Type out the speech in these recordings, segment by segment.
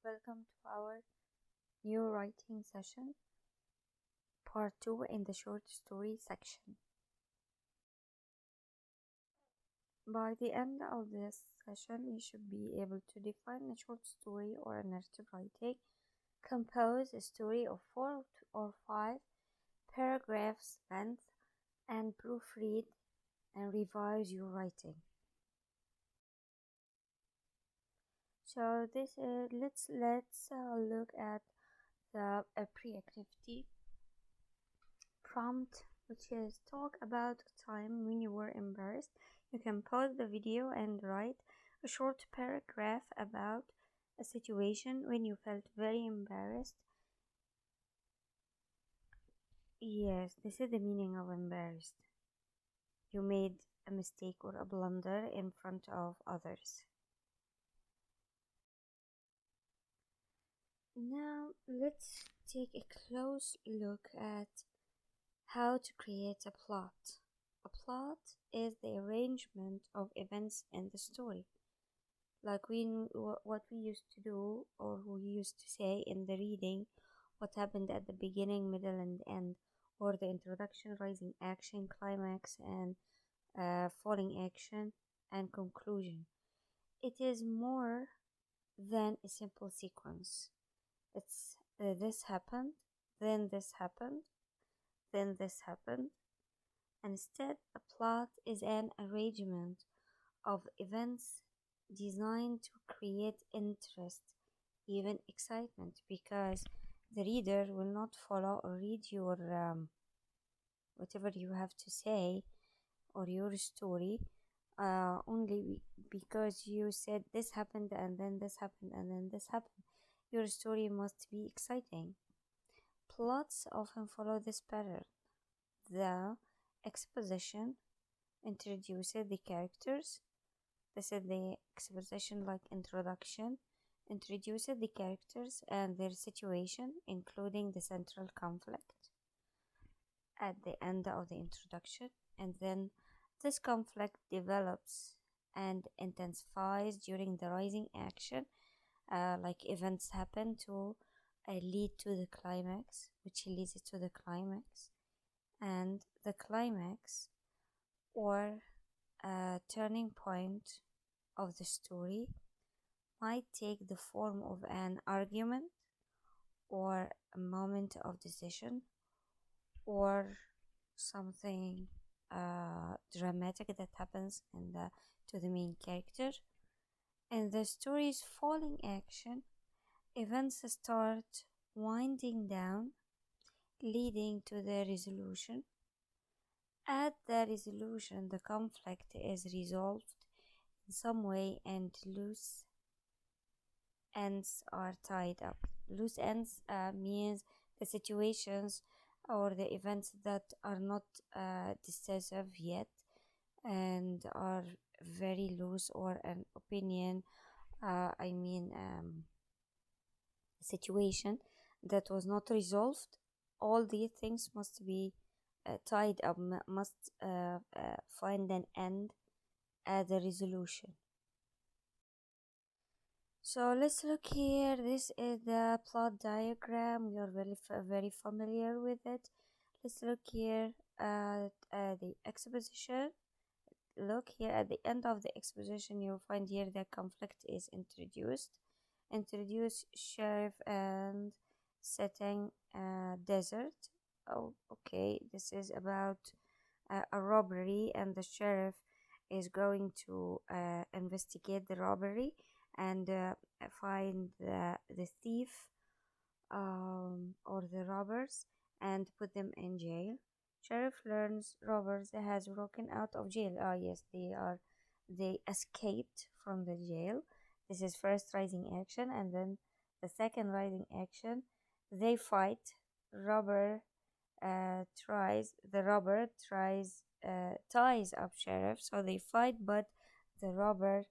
welcome to our new writing session, part 2 in the short story section. By the end of this session, you should be able to define a short story or a narrative writing, compose a story of 4 or 5 paragraphs length, and proofread and revise your writing. So this let's look at the pre-activity prompt, which is talk about a time when you were embarrassed. You can pause the video and write a short paragraph about a situation when you felt very embarrassed. Yes, this is the meaning of embarrassed. You made a mistake or a blunder in front of others. Now let's take a close look at how to create a plot. A plot is the arrangement of events in the story. Like what we used to do, or we used to say in the reading, what happened at the beginning, middle, and end, or the introduction, rising action, climax, and falling action, and conclusion. It is more than a simple sequence. It's this happened, then this happened, then this happened. Instead, a plot is an arrangement of events designed to create interest, even excitement, because the reader will not follow or read your whatever you have to say or your story only because you said this happened and then this happened and then this happened. Your story must be exciting. Plots often follow this pattern. The exposition introduces the characters. This is the exposition, like introduction, introduces the characters and their situation, including the central conflict at the end of the introduction, and then this conflict develops and intensifies during the rising action. Like events happen to lead to the climax, which leads to the climax, and the climax or turning point of the story might take the form of an argument or a moment of decision or something dramatic that happens to the main character. In the story's falling action, events start winding down, leading to the resolution. At the resolution, the conflict is resolved in some way and loose ends are tied up. Loose ends means the situations or the events that are not decisive yet and are very loose, or an opinion, situation that was not resolved. All these things must be tied up, must find an end at the resolution. So let's look here. This is the plot diagram. You're very familiar with it. Let's look here at the exposition. Look here at the end of the exposition. You'll find here the conflict is introduced. Introduce sheriff and setting desert. Oh, okay. This is about a robbery, and the sheriff is going to investigate the robbery and find the thief or the robbers and put them in jail. Sheriff learns robbers has broken out of jail. Yes, they escaped from the jail. This is first rising action, and then the second rising action, they fight. The robber ties up sheriff, so they fight, but the robber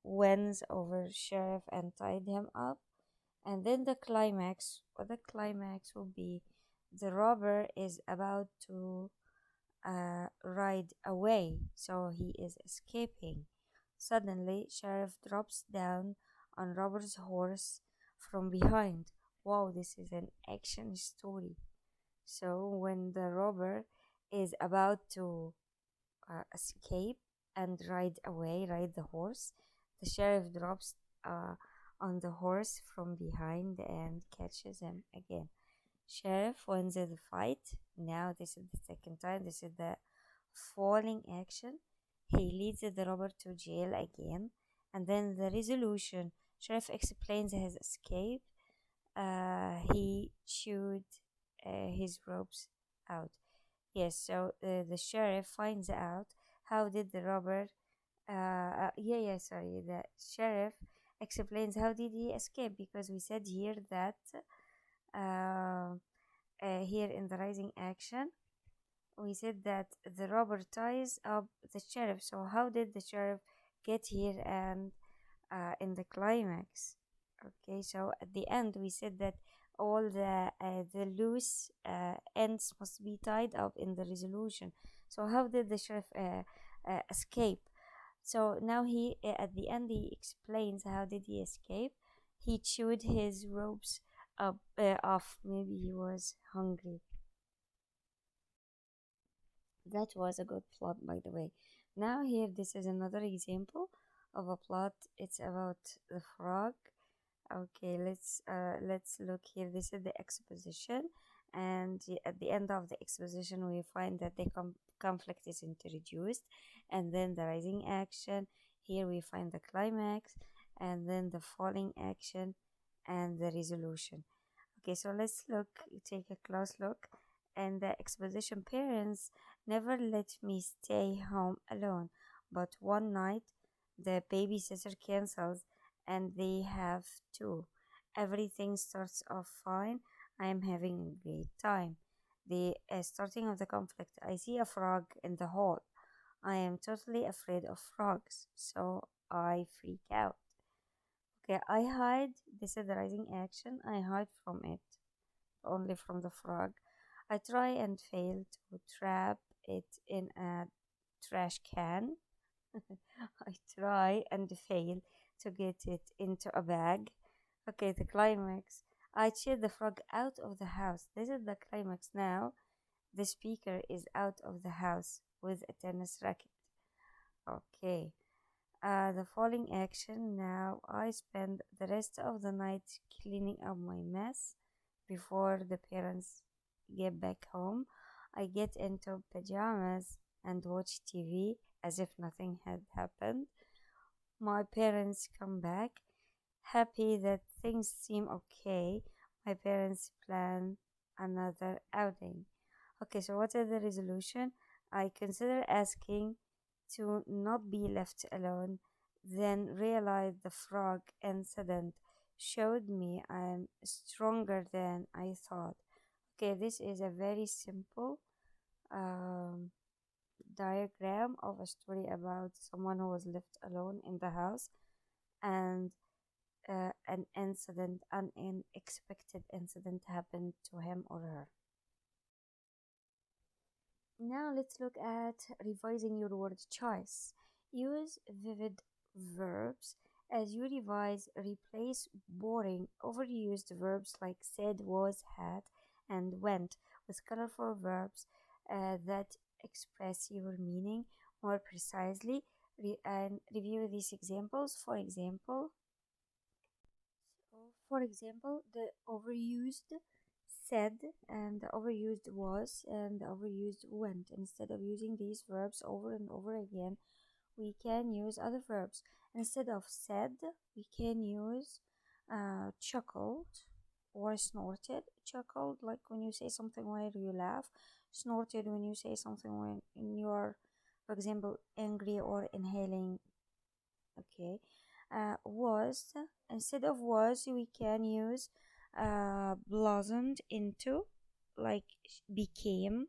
wins over sheriff and tied him up. And then the climax will be the robber is about to ride away, so he is escaping. Suddenly, sheriff drops down on robber's horse from behind. Wow, this is an action story. So when the robber is about to escape and ride the horse, the sheriff drops uh, on the horse from behind and catches him again. Sheriff wins the fight. Now this is the second time. This is the falling action. He leads the robber to jail again, and then the resolution. Sheriff explains his escape. He chewed his ropes out. Yes, so the sheriff finds out how did the robber. Sorry. The sheriff explains how did he escape, because we said here that uh, here in the rising action we said that the robber ties up the sheriff. So how did the sheriff get here and in the climax? Okay, so at the end we said that all the loose ends must be tied up in the resolution. So how did the sheriff escape? So now he at the end he explains how did he escape. He chewed his ropes up off. Maybe he was hungry. That was a good plot, by the way. Now here, this is another example of a plot. It's about the frog. Okay, let's look here. This is the exposition, and at the end of the exposition, we find that the conflict is introduced, and then the rising action. Here we find the climax, and then the falling action, and the resolution. Okay, so let's take a close look. And the exposition: parents never let me stay home alone, but one night the babysitter cancels and they have to. Everything starts off fine. I am having a great time. The starting of the conflict: I see a frog in the hall. I am totally afraid of frogs, so I freak out. Okay, I hide. This is the rising action. I hide from it, only from the frog. I try and fail to trap it in a trash can. I try and fail to get it into a bag. Okay, the climax: I cheer the frog out of the house. This is the climax now. The speaker is out of the house with a tennis racket. Okay. The falling action now: I spend the rest of the night cleaning up my mess before the parents get back home. I get into pajamas and watch TV as if nothing had happened. My parents come back, happy that things seem okay. My parents plan another outing. Okay, so what is the resolution? I consider asking to not be left alone, then realize the frog incident showed me I'm stronger than I thought. Okay, this is a very simple um, diagram of a story about someone who was left alone in the house, and an unexpected incident happened to him or her. Now let's look at revising your word choice. Use vivid verbs. As you revise, replace boring, overused verbs like said, was, had, and went with colorful verbs that express your meaning more precisely. And review these examples. For example, the overused said and the overused was and the overused went. Instead of using these verbs over and over again, we can use other verbs. Instead of said, we can use chuckled or snorted. Chuckled, like when you say something while you laugh. Snorted, when you say something when you're, for example, angry or inhaling. Okay. Was, instead of was, we can use blossomed into, like became,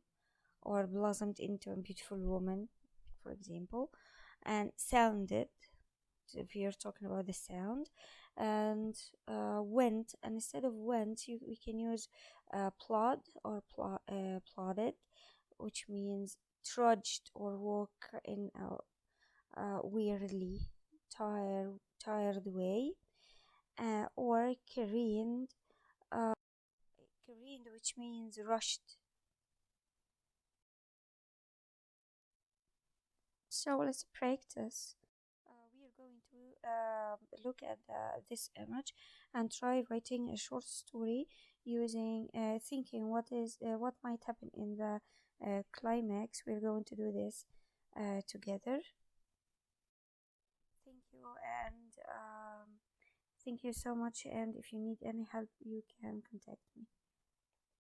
or blossomed into a beautiful woman, for example. And sounded, if you're talking about the sound. And went, and instead of went, we can use plod or plodded, which means trudged or walk in a weirdly tired way. or careened, which means rushed. So let's practice. We are going to look at this image and try writing a short story using thinking what might happen in the climax. We're going to do this together. Thank you, and thank you so much. And if you need any help, you can contact me.